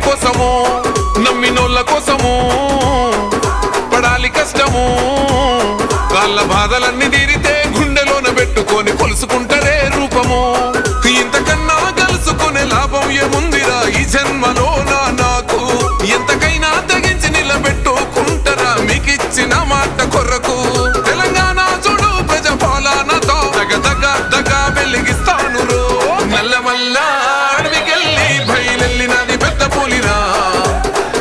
కోసము నమ్మినోళ్ళ కోసము పడాలి కష్టము వాళ్ళ బాధలన్నీ తీరితే గుండెలోన పెట్టుకొని కొలుసుకుంటారే రూపము ఇంతకన్నా కలుసుకునే లాభం ఏముందిరా ఈ జన్మలో నాకు ఎంతకైనా తెగించి నిలబెట్టుకుంటారా మీకిచ్చిన మాట కొరకు తెలంగాణ చూడు ప్రజాపాలనతో దగ వెలిగిస్తాను రో నల్లమల్ల అడవికెళ్ళి బయలెళ్ళినది పెద్ద పులిరా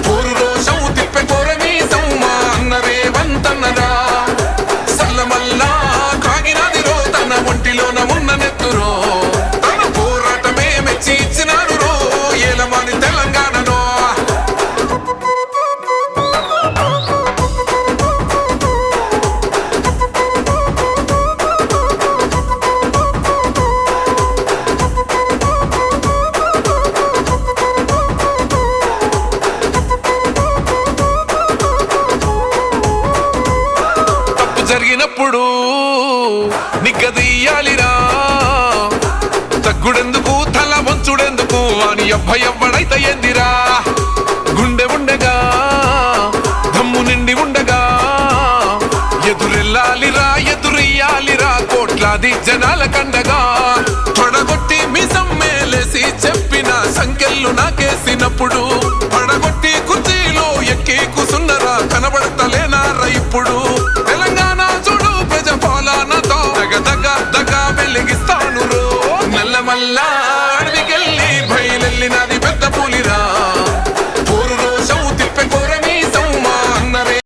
పూరు రోషం తిప్పే కోరని సౌమా అన్నరే వంతన్నరా సల్లమల్ల కాగినది రో తన ఒంటిలోన ఉన్న నెత్తురో తన పోరాటమే మెచ్చి ఇచ్చినారు రో ఏలమాని తెలంగాణలో జరిగినప్పుడు నిగ్గదీయాలిరా తగ్గుడెందుకు తల వంచుడెందుకు అని ఎవ్వడైతే ఎందిరా గుండె ఉండగా దమ్ము నిండి ఉండగా ఎదురెళ్ళాలిరా ఎదురెయ్యాలిరా కోట్లాది జనాల కండగా తొడగొట్టి మీ సమ్మేలేసి చెప్పిన సంఖ్యలు నాకేసినప్పుడు పడగొట్టి కుర్చీలో ఎక్కి కూసున్నరా కనబడతలేనారా ఇప్పుడు తెలంగాణ చూడు ప్రజాపాలనతో దగ వెలిగిస్తాను రో నల్లమల్ల